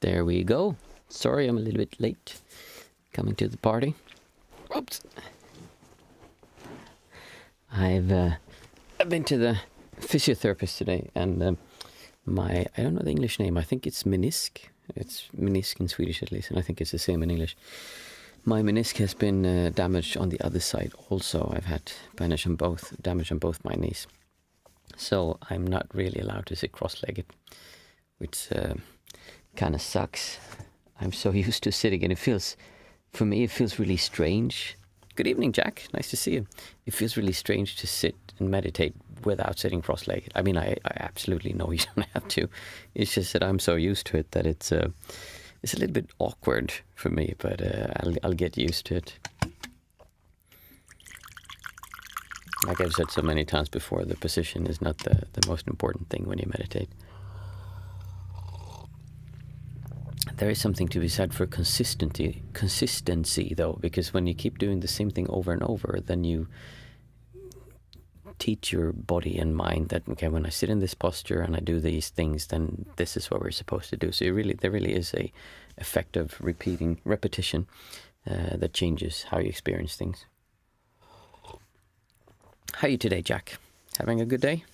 There we go. Sorry, I'm a little bit late coming to the party. Oops. I've been to the physiotherapist today, and I don't know the English name. I think it's menisc. It's menisc in Swedish at least, and I think it's the same in English. My menisc has been damaged on the other side also. I've had damage on both my knees. So I'm not really allowed to sit cross-legged, which kind of sucks. I'm so used to sitting, and for me, it feels really strange. Good evening, Jack. Nice to see you. It feels really strange to sit and meditate without sitting cross-legged. I mean, I absolutely know you don't have to. It's just that I'm so used to it that it's a little bit awkward for me, but I'll get used to it. Like I've said so many times before, the position is not the most important thing when you meditate. There is something to be said for consistency though, because when you keep doing the same thing over and over, then you teach your body and mind that, okay, when I sit in this posture and I do these things, then this is what we're supposed to do. So there really is a effect of repetition that changes how you experience things. How are you today, Jack? Having a good day?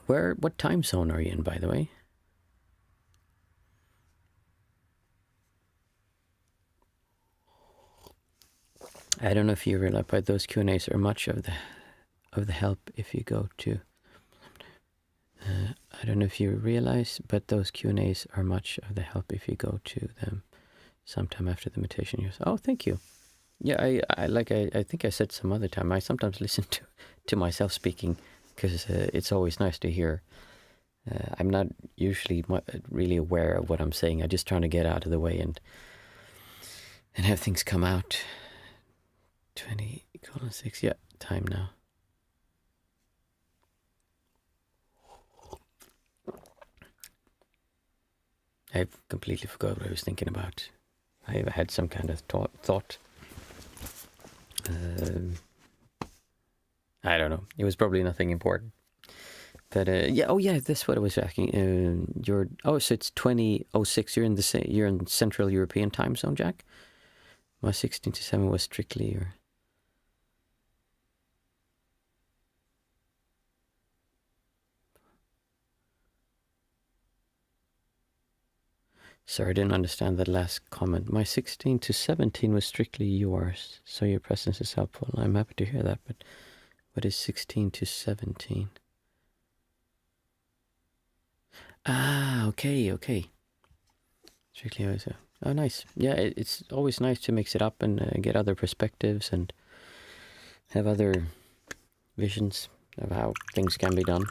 What time zone are you in, by the way? I don't know if you realize, but those Q&As are much of the help if you go to. I don't know if you realize, but those Q&As are much of the help if you go to them sometime after the meditation. Oh, thank you. Yeah, I think I said some other time, I sometimes listen to myself speaking because it's always nice to hear. I'm not usually really aware of what I'm saying. I'm just trying to get out of the way and have things come out. 20:06, yeah, time now. I've completely forgot what I was thinking about. I had some kind of thought. I don't know. It was probably nothing important. But yeah, that's what I was asking. So it's 20:06. You're in Central European time zone, Jack. My 16 to 7 was strictly your. Sorry, I didn't understand that last comment. My 16 to 17 was strictly yours, so your presence is helpful. I'm happy to hear that, but what is 16 to 17? Ah, okay. Strictly yours. Oh, nice. Yeah, it's always nice to mix it up and get other perspectives and have other visions of how things can be done.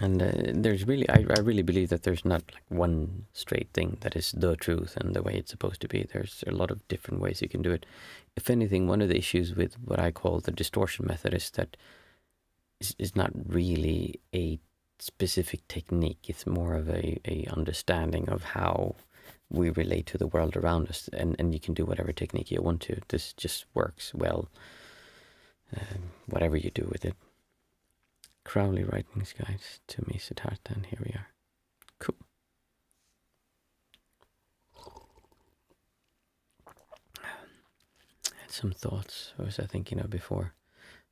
And there's really, I really believe that there's not like one straight thing that is the truth and the way it's supposed to be. There's a lot of different ways you can do it. If anything, one of the issues with what I call the distortion method is that it's not really a specific technique. It's more of a understanding of how we relate to the world around us. And you can do whatever technique you want to. This just works well, whatever you do with it. Crowley Writings Guides to me, Siddhartha, and here we are. Cool. I had some thoughts. What was I thinking of before?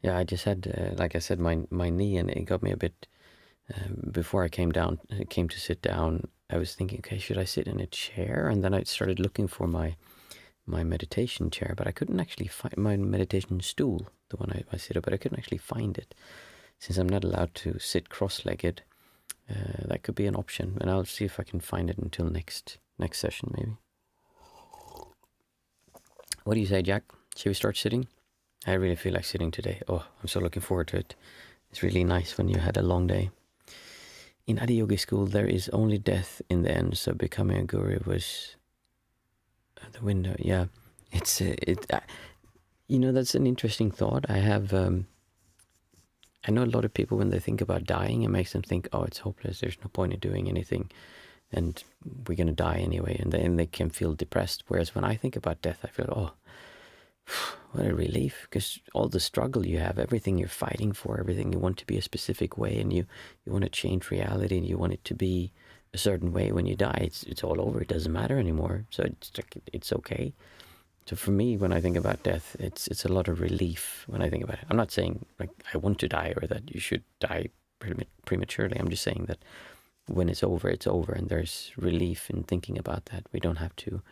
Yeah, I just had, like I said, my knee, and it got me a bit. Before I came to sit down, I was thinking, okay, should I sit in a chair? And then I started looking for my meditation chair, but I couldn't actually find my meditation stool, the one I sit up, but I couldn't actually find it. Since I'm not allowed to sit cross-legged, that could be an option, and I'll see if I can find it until next session, maybe. What do you say, Jack? Should we start sitting? I really feel like sitting today. Oh, I'm so looking forward to it. It's really nice when you had a long day. In Adiyogi school, there is only death in the end, so becoming a guru was the window. Yeah, it's that's an interesting thought. I know a lot of people, when they think about dying, it makes them think, oh, it's hopeless, there's no point in doing anything, and we're going to die anyway, and then they can feel depressed. Whereas when I think about death, I feel, oh, what a relief, because all the struggle you have, everything you're fighting for, everything you want to be a specific way, and you want to change reality, and you want it to be a certain way when you die, it's all over. It doesn't matter anymore. So it's okay. So for me, when I think about death, it's a lot of relief when I think about it. I'm not saying like I want to die or that you should die prematurely. I'm just saying that when it's over, and there's relief in thinking about that. We don't have to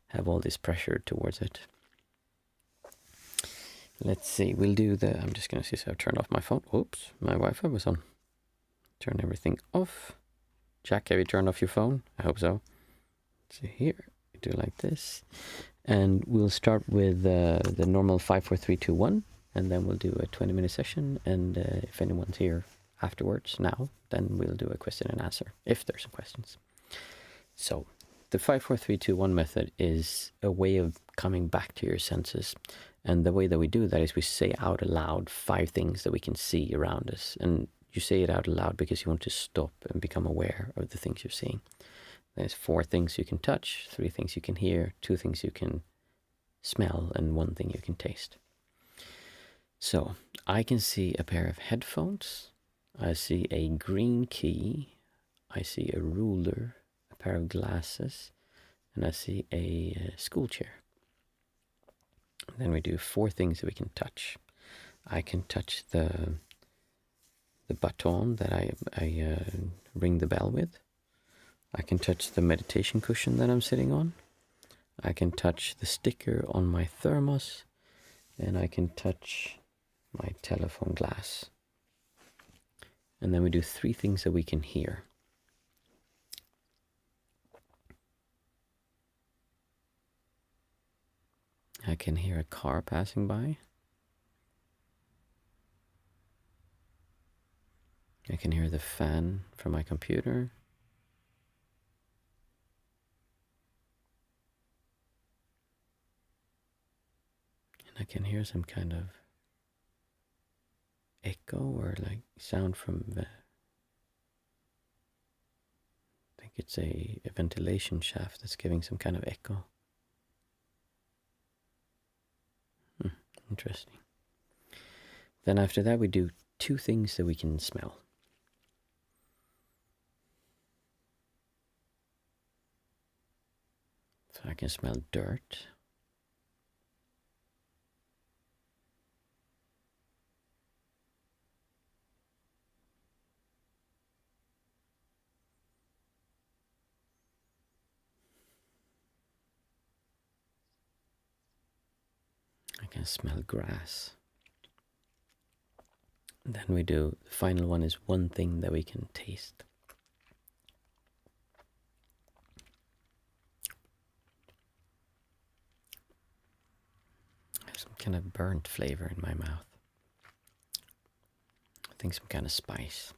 have all this pressure towards it. Let's see, we'll do I'm just going to see if I've turned off my phone. Oops, my Wi-Fi was on. Turn everything off. Jack, have you turned off your phone? I hope so. So here, we do like this. And we'll start with the normal 5, 4, 3, 2, 1. And then we'll do a 20-minute session. And if anyone's here afterwards now, then we'll do a question and answer, if there's some questions. So the 5, 4, 3, 2, 1 method is a way of coming back to your senses. And the way that we do that is we say out aloud 5 things that we can see around us. And you say it out aloud because you want to stop and become aware of the things you're seeing. There's 4 things you can touch, 3 things you can hear, 2 things you can smell, and 1 thing you can taste. So I can see a pair of headphones. I see a green key. I see a ruler, a pair of glasses, and I see a school chair. And then we do 4 things that we can touch. I can touch the baton that I ring the bell with. I can touch the meditation cushion that I'm sitting on. I can touch the sticker on my thermos. And I can touch my telephone glass. And then we do 3 things that we can hear. I can hear a car passing by. I can hear the fan from my computer. And I can hear some kind of echo or like sound from I think it's a ventilation shaft that's giving some kind of echo. Interesting. Then after that we do 2 things that we can smell. So I can smell dirt. I can smell grass. And then we do, the final one is 1 thing that we can taste. I have some kind of burnt flavor in my mouth. I think some kind of spice.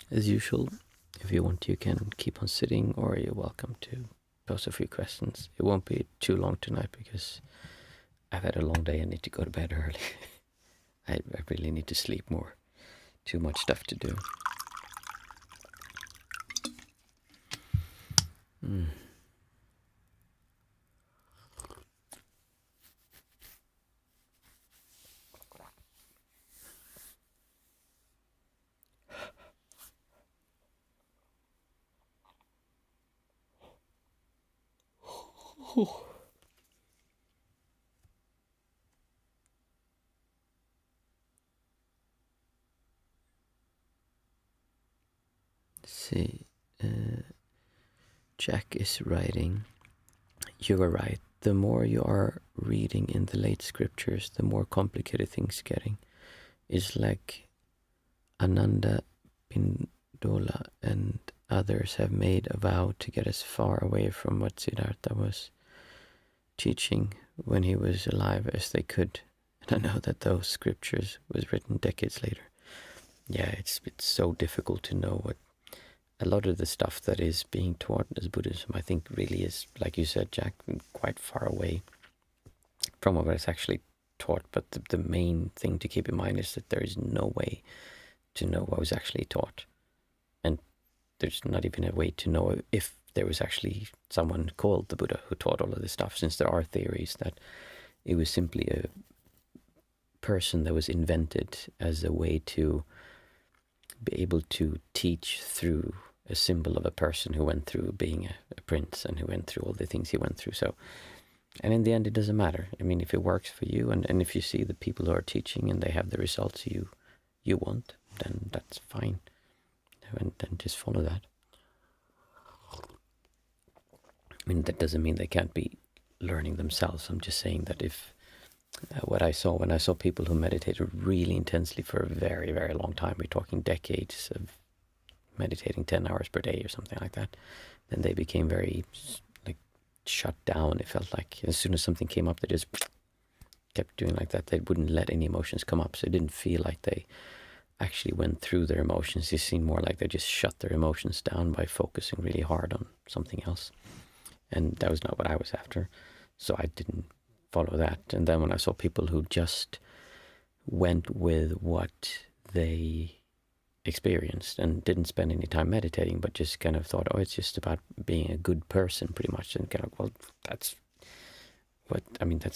As usual, if you want, you can keep on sitting, or you're welcome to pose a few questions. It won't be too long tonight because I've had a long day. I need to go to bed early. I really need to sleep more. Too much stuff to do. Let's see. Jack is writing. You are right. The more you are reading in the late scriptures, the more complicated things getting. It's like Ananda Pindola and others have made a vow to get as far away from what Siddhartha was teaching when he was alive as they could. And I know that those scriptures was written decades later. Yeah, it's so difficult to know what a lot of the stuff that is being taught as Buddhism, I think, really is, like you said, Jack, quite far away from what is actually taught. But the main thing to keep in mind is that there is no way to know what was actually taught. And there's not even a way to know if there was actually someone called the Buddha who taught all of this stuff, since there are theories that it was simply a person that was invented as a way to be able to teach through a symbol of a person who went through being a prince and who went through all the things he went through. So, and in the end, it doesn't matter. I mean, if it works for you, and if you see the people who are teaching and they have the results you want, then that's fine. And then just follow that. I mean, that doesn't mean they can't be learning themselves. I'm just saying that if what I saw when I saw people who meditated really intensely for a very, very long time, we're talking decades of meditating 10 hours per day or something like that, then they became very like shut down. It felt like as soon as something came up, they just kept doing like that. They wouldn't let any emotions come up, so it didn't feel like they actually went through their emotions. It seemed more like they just shut their emotions down by focusing really hard on something else, and that was not what I was after, so I didn't follow that. And then when I saw people who just went with what they experienced and didn't spend any time meditating, but just kind of thought, oh, it's just about being a good person, pretty much, and kind of, well, that's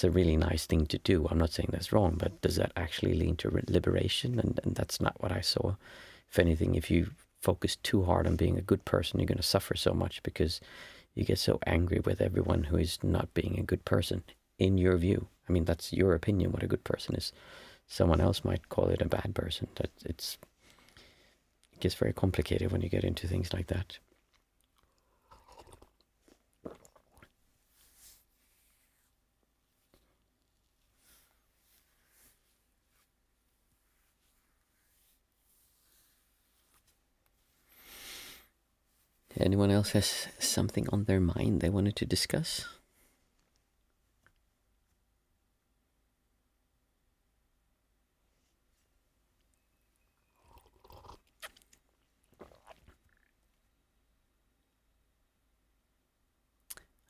a really nice thing to do. I'm not saying that's wrong, but does that actually lead to liberation? And that's not what I saw. If anything, if you focus too hard on being a good person, you're going to suffer so much because you get so angry with everyone who is not being a good person, in your view. I mean, that's your opinion what a good person is. Someone else might call it a bad person. It gets very complicated when you get into things like that. Anyone else has something on their mind they wanted to discuss?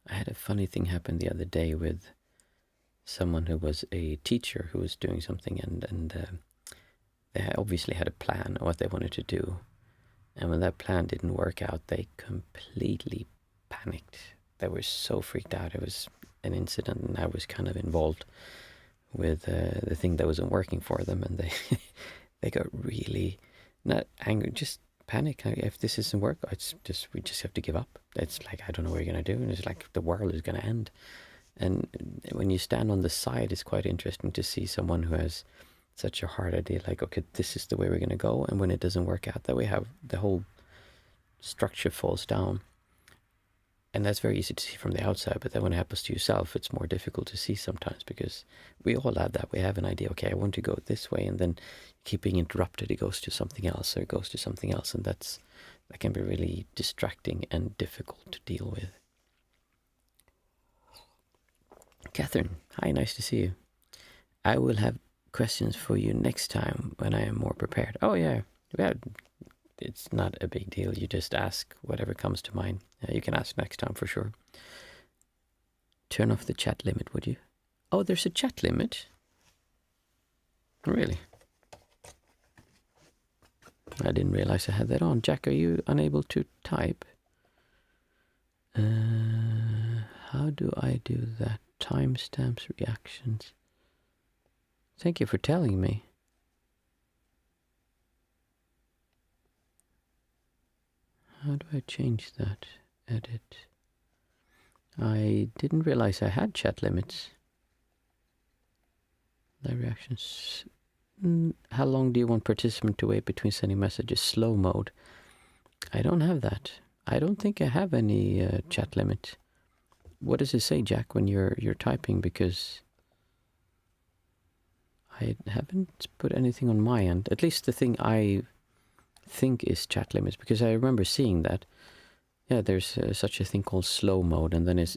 I had a funny thing happen the other day with someone who was a teacher who was doing something, and they obviously had a plan of what they wanted to do. And when that plan didn't work out, they completely panicked. They were so freaked out. It was an incident, and I was kind of involved with the thing that wasn't working for them, and they they got really not angry, just panic. If this isn't work, we just have to give up. It's like, I don't know what you're gonna do, and it's like the world is gonna end. And when you stand on the side, it's quite interesting to see someone who has such a hard idea, like, okay, this is the way we're gonna go, and when it doesn't work out that way, have the whole structure falls down. And that's very easy to see from the outside, but then when it happens to yourself, it's more difficult to see sometimes, because we all have that. We have an idea, okay, I want to go this way, and then keep being interrupted, it goes to something else, or it goes to something else, and that can be really distracting and difficult to deal with. Catherine, hi, nice to see you. I will have questions for you next time when I am more prepared. Oh yeah, it's not a big deal. You just ask whatever comes to mind. You can ask next time for sure. Turn off the chat limit, would you? Oh, there's a chat limit? Really? I didn't realize I had that on. Jack, are you unable to type? How do I do that? Timestamps, reactions. Thank you for telling me. How do I change that? Edit. I didn't realize I had chat limits. Live reactions. How long do you want participant to wait between sending messages? Slow mode. I don't have that. I don't think I have any chat limit. What does it say, Jack, when you're typing? Because I haven't put anything on my end. At least the thing I think is chat limits, because I remember seeing that. Yeah, there's such a thing called slow mode, and then it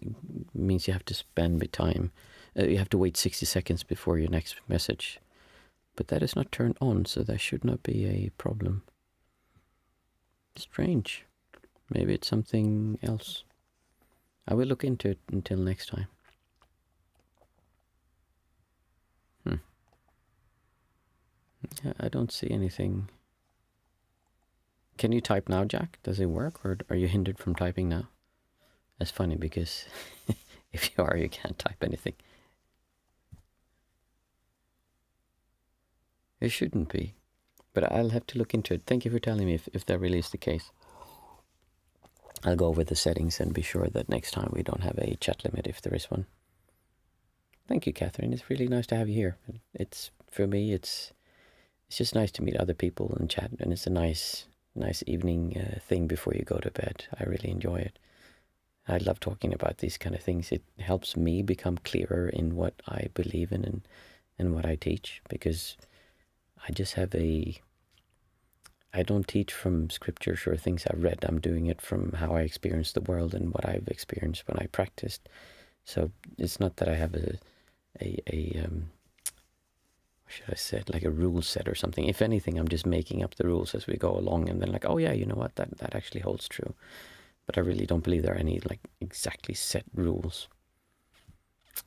means you have to spend the time. You have to wait 60 seconds before your next message. But that is not turned on, so that should not be a problem. Strange. Maybe it's something else. I will look into it until next time. Yeah, I don't see anything. Can you type now, Jack? Does it work, or are you hindered from typing now? That's funny, because if you are, you can't type anything. It shouldn't be, but I'll have to look into it. Thank you for telling me if that really is the case. I'll go over the settings and be sure that next time we don't have a chat limit, if there is one. Thank you, Catherine. It's really nice to have you here. For me, it's just nice to meet other people and chat, and it's a nice evening thing before you go to bed. I really enjoy it. I love talking about these kind of things. It helps me become clearer in what I believe in and what I teach, because I just have I don't teach from scriptures or things I've read. I'm doing it from how I experience the world and what I've experienced when I practiced. So it's not that I have what should I say, like a rule set or something. If anything, I'm just making up the rules as we go along, and then like, oh yeah, you know what, that actually holds true. But I really don't believe there are any like exactly set rules.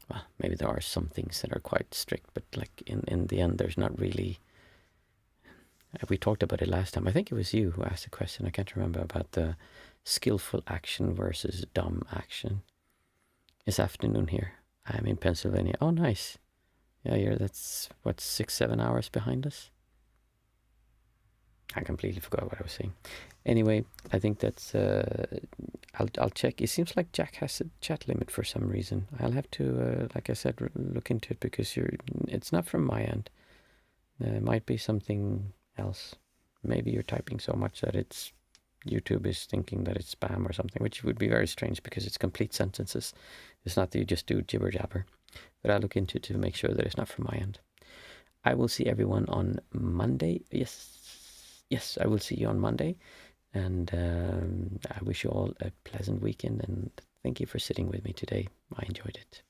Well, maybe there are some things that are quite strict, but like in the end, there's not really. We talked about it last time. I think it was you who asked the question. I can't remember, about the skillful action versus dumb action. It's afternoon here. I'm in Pennsylvania. Oh, nice. Yeah, that's what, 6-7 hours behind us. I completely forgot what I was saying. Anyway, I think that's. I'll check. It seems like Jack has a chat limit for some reason. I'll have to, like I said, look into it, because it's not from my end. It might be something else. Maybe you're typing so much that YouTube is thinking that it's spam or something, which would be very strange, because it's complete sentences. It's not that you just do jibber jabber. But I'll look into it to make sure that it's not from my end. I will see everyone on Monday. Yes, I will see you on Monday. And I wish you all a pleasant weekend, and thank you for sitting with me today. I enjoyed it.